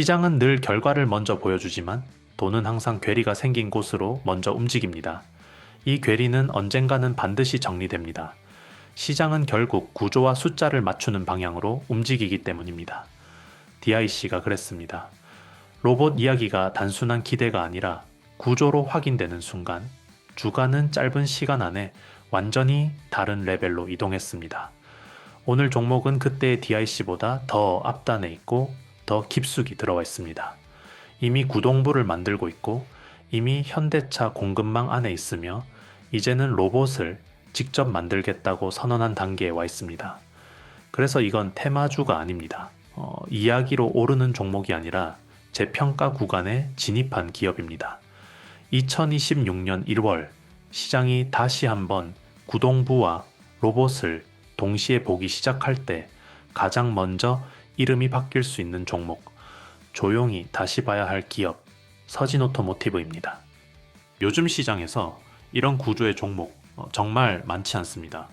시장은 늘 결과를 먼저 보여주지만 돈은 항상 괴리가 생긴 곳으로 먼저 움직입니다. 이 괴리는 언젠가는 반드시 정리됩니다. 시장은 결국 구조와 숫자를 맞추는 방향으로 움직이기 때문입니다. DIC가 그랬습니다. 로봇 이야기가 단순한 기대가 아니라 구조로 확인되는 순간 주가는 짧은 시간 안에 완전히 다른 레벨로 이동했습니다. 오늘 종목은 그때의 DIC보다 더 앞단에 있고 더 깊숙이 들어와 있습니다. 이미 구동부를 만들고 있고 이미 현대차 공급망 안에 있으며 이제는 로봇을 직접 만들겠다고 선언한 단계에 와 있습니다. 그래서 이건 테마주가 아닙니다. 이야기로 오르는 종목이 아니라 재평가 구간에 진입한 기업입니다. 2026년 1월 시장이 다시 한번 구동부와 로봇을 동시에 보기 시작할 때 가장 먼저 이름이 바뀔 수 있는 종목, 조용히 다시 봐야 할 기업, 서진오토모티브입니다. 요즘 시장에서 이런 구조의 종목 정말 많지 않습니다.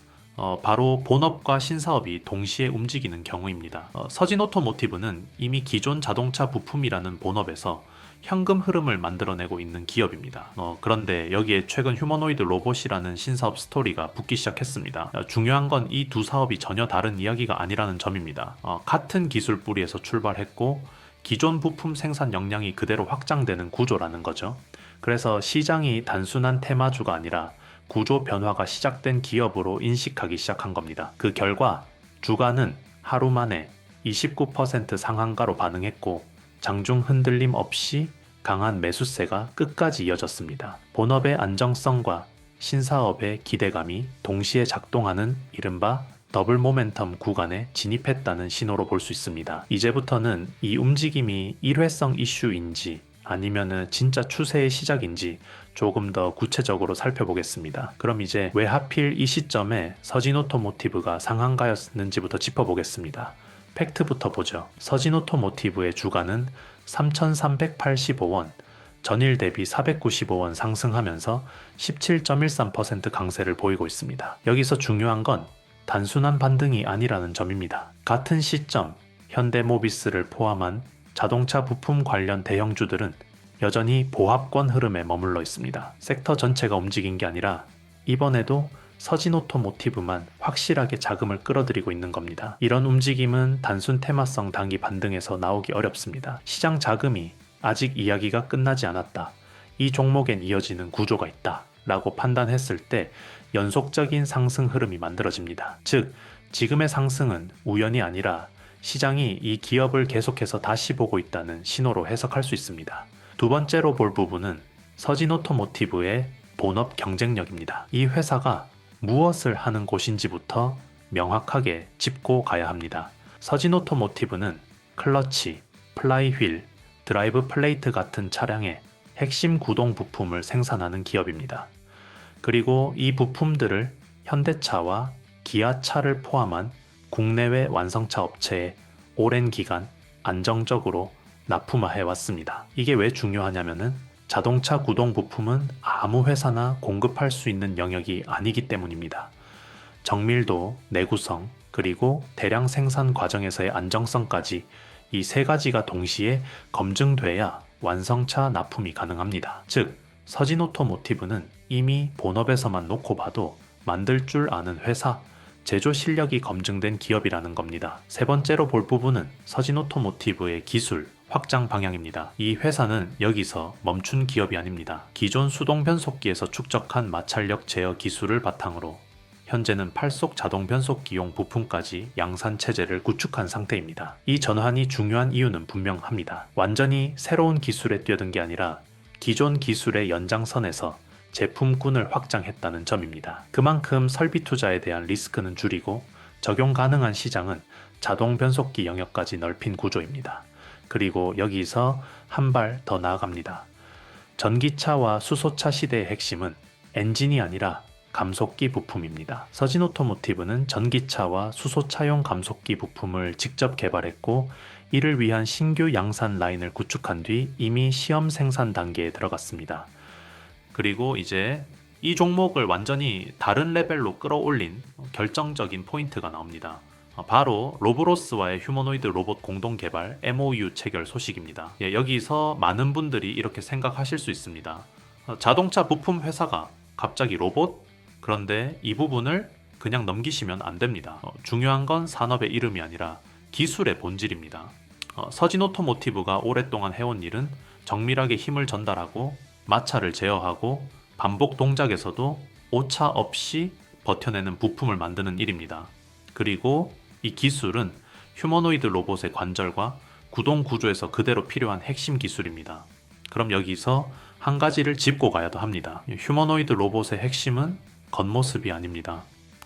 바로 본업과 신사업이 동시에 움직이는 경우입니다. 서진오토모티브는 이미 기존 자동차 부품이라는 본업에서 현금 흐름을 만들어내고 있는 기업입니다. 그런데 여기에 최근 휴머노이드 로봇이라는 신사업 스토리가 붙기 시작했습니다. 중요한 건 이 두 사업이 전혀 다른 이야기가 아니라는 점입니다. 같은 기술 뿌리에서 출발했고 기존 부품 생산 역량이 그대로 확장되는 구조라는 거죠. 그래서 시장이 단순한 테마주가 아니라 구조 변화가 시작된 기업으로 인식하기 시작한 겁니다. 그 결과 주가는 하루 만에 29% 상한가로 반응했고 장중 흔들림 없이 강한 매수세가 끝까지 이어졌습니다. 본업의 안정성과 신사업의 기대감이 동시에 작동하는 이른바 더블 모멘텀 구간에 진입했다는 신호로 볼 수 있습니다. 이제부터는 이 움직임이 일회성 이슈인지 아니면은 진짜 추세의 시작인지 조금 더 구체적으로 살펴보겠습니다. 그럼 이제 왜 하필 이 시점에 서진오토모티브가 상한가였는지부터 짚어보겠습니다. 팩트부터 보죠. 서진오토모티브의 주가는 3,385원, 전일 대비 495원 상승하면서 17.13% 강세를 보이고 있습니다. 여기서 중요한 건 단순한 반등이 아니라는 점입니다. 같은 시점 현대모비스를 포함한 자동차 부품 관련 대형주들은 여전히 보합권 흐름에 머물러 있습니다. 섹터 전체가 움직인 게 아니라 이번에도 서진오토모티브만 확실하게 자금을 끌어들이고 있는 겁니다. 이런 움직임은 단순 테마성 단기 반등에서 나오기 어렵습니다. 시장 자금이 아직 이야기가 끝나지 않았다. 이 종목엔 이어지는 구조가 있다. 라고 판단했을 때 연속적인 상승 흐름이 만들어집니다. 즉, 지금의 상승은 우연이 아니라 시장이 이 기업을 계속해서 다시 보고 있다는 신호로 해석할 수 있습니다. 두 번째로 볼 부분은 서진오토모티브의 본업 경쟁력입니다. 이 회사가 무엇을 하는 곳인지부터 명확하게 짚고 가야 합니다. 서진오토모티브는 클러치, 플라이휠, 드라이브 플레이트 같은 차량의 핵심 구동 부품을 생산하는 기업입니다. 그리고 이 부품들을 현대차와 기아차를 포함한 국내외 완성차 업체에 오랜 기간 안정적으로 납품해 왔습니다. 이게 왜 중요하냐면은 자동차 구동 부품은 아무 회사나 공급할 수 있는 영역이 아니기 때문입니다. 정밀도, 내구성, 그리고 대량 생산 과정에서의 안정성까지 이 세 가지가 동시에 검증돼야 완성차 납품이 가능합니다. 즉, 서진오토모티브는 이미 본업에서만 놓고 봐도 만들 줄 아는 회사, 제조 실력이 검증된 기업이라는 겁니다. 세 번째로 볼 부분은 서진오토모티브의 기술, 확장 방향입니다. 이 회사는 여기서 멈춘 기업이 아닙니다. 기존 수동 변속기에서 축적한 마찰력 제어 기술을 바탕으로 현재는 8속 자동 변속기용 부품까지 양산 체제를 구축한 상태입니다. 이 전환이 중요한 이유는 분명합니다. 완전히 새로운 기술에 뛰어든 게 아니라 기존 기술의 연장선에서 제품군을 확장했다는 점입니다. 그만큼 설비 투자에 대한 리스크는 줄이고 적용 가능한 시장은 자동 변속기 영역까지 넓힌 구조입니다. 그리고 여기서 한 발 더 나아갑니다. 전기차와 수소차 시대의 핵심은 엔진이 아니라 감속기 부품입니다. 서진오토모티브는 전기차와 수소차용 감속기 부품을 직접 개발했고 이를 위한 신규 양산 라인을 구축한 뒤 이미 시험 생산 단계에 들어갔습니다. 그리고 이제 이 종목을 완전히 다른 레벨로 끌어올린 결정적인 포인트가 나옵니다. 바로 로브로스와의 휴머노이드 로봇 공동 개발 MOU 체결 소식입니다. 여기서 많은 분들이 이렇게 생각하실 수 있습니다. 자동차 부품 회사가 갑자기 로봇? 그런데 이 부분을 그냥 넘기시면 안 됩니다. 중요한 건 산업의 이름이 아니라 기술의 본질입니다. 서진 오토모티브가 오랫동안 해온 일은 정밀하게 힘을 전달하고 마찰을 제어하고 반복 동작에서도 오차 없이 버텨내는 부품을 만드는 일입니다. 그리고 이 기술은 휴머노이드 로봇의 관절과 구동 구조에서 그대로 필요한 핵심 기술입니다. 그럼 여기서 한 가지를 짚고 가야도 합니다. 휴머노이드 로봇의 핵심은 겉모습이 아닙니다.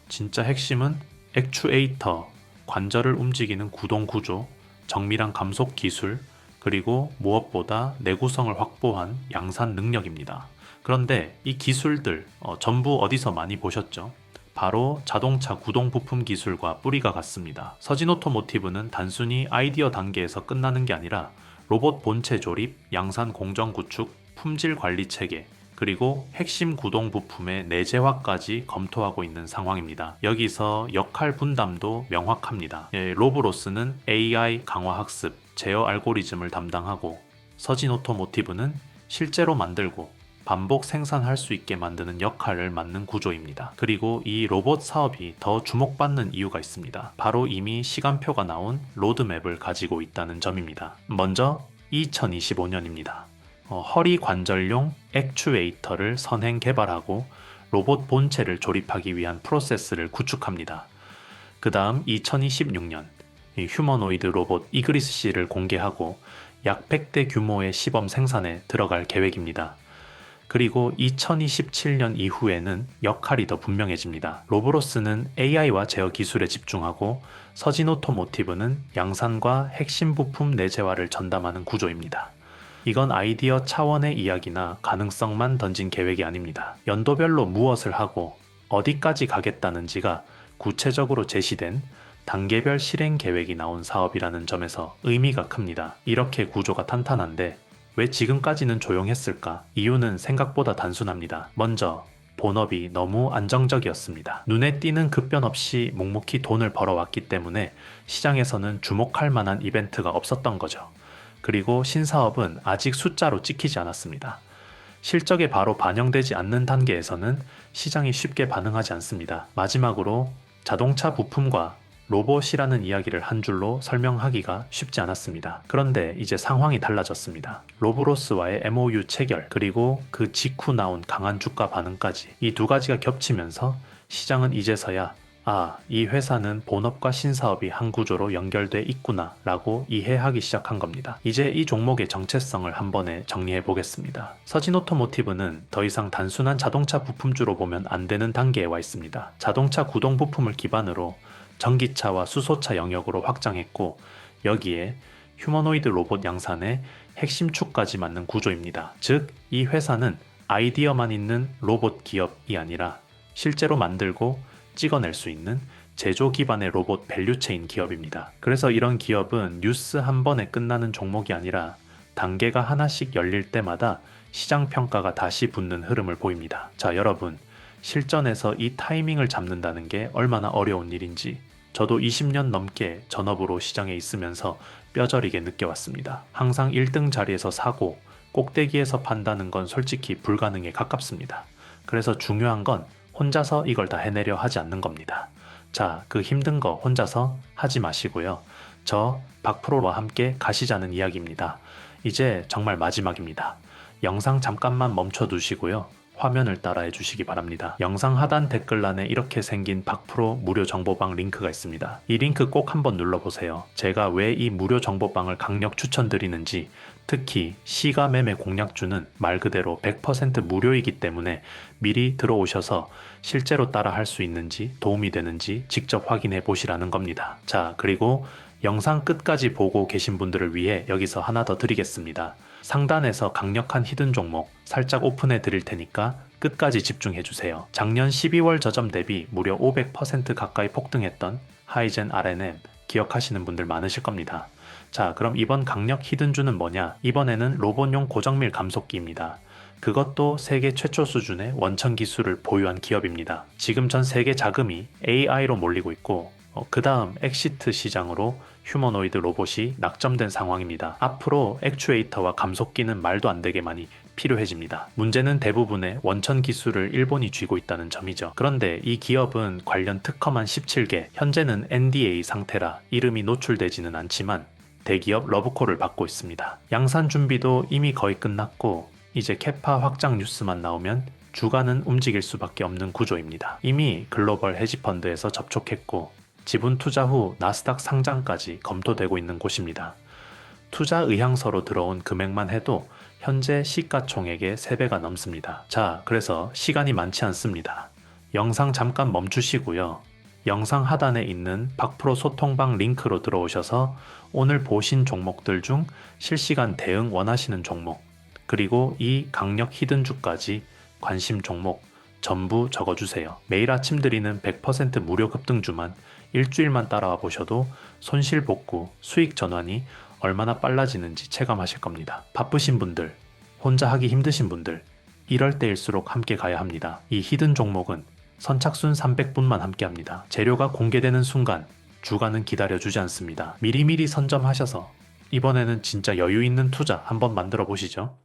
진짜 핵심은 액추에이터, 관절을 움직이는 구동 구조, 정밀한 감속 기술, 그리고 무엇보다 내구성을 확보한 양산 능력입니다. 그런데 이 기술들 전부 어디서 많이 보셨죠? 바로 자동차 구동 부품 기술과 뿌리가 같습니다. 서진 오토모티브는 단순히 아이디어 단계에서 끝나는 게 아니라 로봇 본체 조립, 양산 공정 구축, 품질 관리 체계, 그리고 핵심 구동 부품의 내재화까지 검토하고 있는 상황입니다. 여기서 역할 분담도 명확합니다. 로브로스는 AI 강화 학습, 제어 알고리즘을 담당하고 서진 오토모티브는 실제로 만들고 반복 생산할 수 있게 만드는 역할을 맡는 구조입니다. 그리고 이 로봇 사업이 더 주목받는 이유가 있습니다. 바로 이미 시간표가 나온 로드맵을 가지고 있다는 점입니다. 먼저 2025년입니다. 허리 관절용 액추에이터를 선행 개발하고 로봇 본체를 조립하기 위한 프로세스를 구축합니다. 그 다음 2026년 휴머노이드 로봇 이그리스C를 공개하고 약 100대 규모의 시범 생산에 들어갈 계획입니다. 그리고 2027년 이후에는 역할이 더 분명해집니다. 로브로스는 AI와 제어 기술에 집중하고 서진 오토모티브는 양산과 핵심 부품 내재화를 전담하는 구조입니다. 이건 아이디어 차원의 이야기나 가능성만 던진 계획이 아닙니다. 연도별로 무엇을 하고 어디까지 가겠다는지가 구체적으로 제시된 단계별 실행 계획이 나온 사업이라는 점에서 의미가 큽니다. 이렇게 구조가 탄탄한데 왜 지금까지는 조용했을까? 이유는 생각보다 단순합니다. 먼저 본업이 너무 안정적이었습니다. 눈에 띄는 급변 없이 묵묵히 돈을 벌어왔기 때문에 시장에서는 주목할 만한 이벤트가 없었던 거죠. 그리고 신사업은 아직 숫자로 찍히지 않았습니다. 실적에 바로 반영되지 않는 단계에서는 시장이 쉽게 반응하지 않습니다. 마지막으로 자동차 부품과 로봇이라는 이야기를 한 줄로 설명하기가 쉽지 않았습니다. 그런데 이제 상황이 달라졌습니다. 로브로스와의 MOU 체결, 그리고 그 직후 나온 강한 주가 반응까지 이 두 가지가 겹치면서 시장은 이제서야 이 회사는 본업과 신사업이 한 구조로 연결돼 있구나 라고 이해하기 시작한 겁니다. 이제 이 종목의 정체성을 한 번에 정리해 보겠습니다. 서진 오토모티브는 더 이상 단순한 자동차 부품주로 보면 안 되는 단계에 와 있습니다. 자동차 구동 부품을 기반으로 전기차와 수소차 영역으로 확장했고 여기에 휴머노이드 로봇 양산의 핵심 축까지 맞는 구조입니다. 즉, 이 회사는 아이디어만 있는 로봇 기업이 아니라 실제로 만들고 찍어낼 수 있는 제조 기반의 로봇 밸류체인 기업입니다. 그래서 이런 기업은 뉴스 한 번에 끝나는 종목이 아니라 단계가 하나씩 열릴 때마다 시장 평가가 다시 붙는 흐름을 보입니다. 자, 여러분, 실전에서 이 타이밍을 잡는다는 게 얼마나 어려운 일인지 저도 20년 넘게 전업으로 시장에 있으면서 뼈저리게 느껴왔습니다. 항상 1등 자리에서 사고 꼭대기에서 판다는 건 솔직히 불가능에 가깝습니다. 그래서 중요한 건 혼자서 이걸 다 해내려 하지 않는 겁니다. 자, 그 힘든 거 혼자서 하지 마시고요. 저 박프로와 함께 가시자는 이야기입니다. 이제 정말 마지막입니다. 영상 잠깐만 멈춰 두시고요. 화면을 따라해 주시기 바랍니다. 영상 하단 댓글란에 이렇게 생긴 박프로 무료 정보방 링크가 있습니다. 이 링크 꼭 한번 눌러보세요. 제가 왜 이 무료 정보방을 강력 추천드리는지, 특히 시가 매매 공략주는 말 그대로 100% 무료이기 때문에 미리 들어오셔서 실제로 따라 할 수 있는지 도움이 되는지 직접 확인해 보시라는 겁니다. 자, 그리고 영상 끝까지 보고 계신 분들을 위해 여기서 하나 더 드리겠습니다. 상단에서 강력한 히든 종목 살짝 오픈해 드릴 테니까 끝까지 집중해 주세요. 작년 12월 저점 대비 무려 500% 가까이 폭등했던 하이젠 RNM 기억하시는 분들 많으실 겁니다. 자, 그럼 이번 강력 히든주는 뭐냐? 이번에는 로봇용 고정밀 감속기입니다. 그것도 세계 최초 수준의 원천 기술을 보유한 기업입니다. 지금 전 세계 자금이 AI로 몰리고 있고 그 다음 엑시트 시장으로 휴머노이드 로봇이 낙점된 상황입니다. 앞으로 액추에이터와 감속기는 말도 안 되게 많이 필요해집니다. 문제는 대부분의 원천 기술을 일본이 쥐고 있다는 점이죠. 그런데 이 기업은 관련 특허만 17개, 현재는 NDA 상태라 이름이 노출되지는 않지만 대기업 러브콜을 받고 있습니다. 양산 준비도 이미 거의 끝났고 이제 캐파 확장 뉴스만 나오면 주가는 움직일 수밖에 없는 구조입니다. 이미 글로벌 헤지펀드에서 접촉했고 지분 투자 후 나스닥 상장까지 검토되고 있는 곳입니다. 투자 의향서로 들어온 금액만 해도 현재 시가총액의 3배가 넘습니다. 자, 그래서 시간이 많지 않습니다. 영상 잠깐 멈추시고요. 영상 하단에 있는 박프로 소통방 링크로 들어오셔서 오늘 보신 종목들 중 실시간 대응 원하시는 종목, 그리고 이 강력 히든주까지 관심 종목 전부 적어주세요. 매일 아침 드리는 100% 무료 급등주만 일주일만 따라와 보셔도 손실 복구, 수익 전환이 얼마나 빨라지는지 체감하실 겁니다. 바쁘신 분들, 혼자 하기 힘드신 분들, 이럴 때일수록 함께 가야 합니다. 이 히든 종목은 선착순 300분만 함께 합니다. 재료가 공개되는 순간 주가는 기다려주지 않습니다. 미리미리 선점하셔서 이번에는 진짜 여유 있는 투자 한번 만들어 보시죠.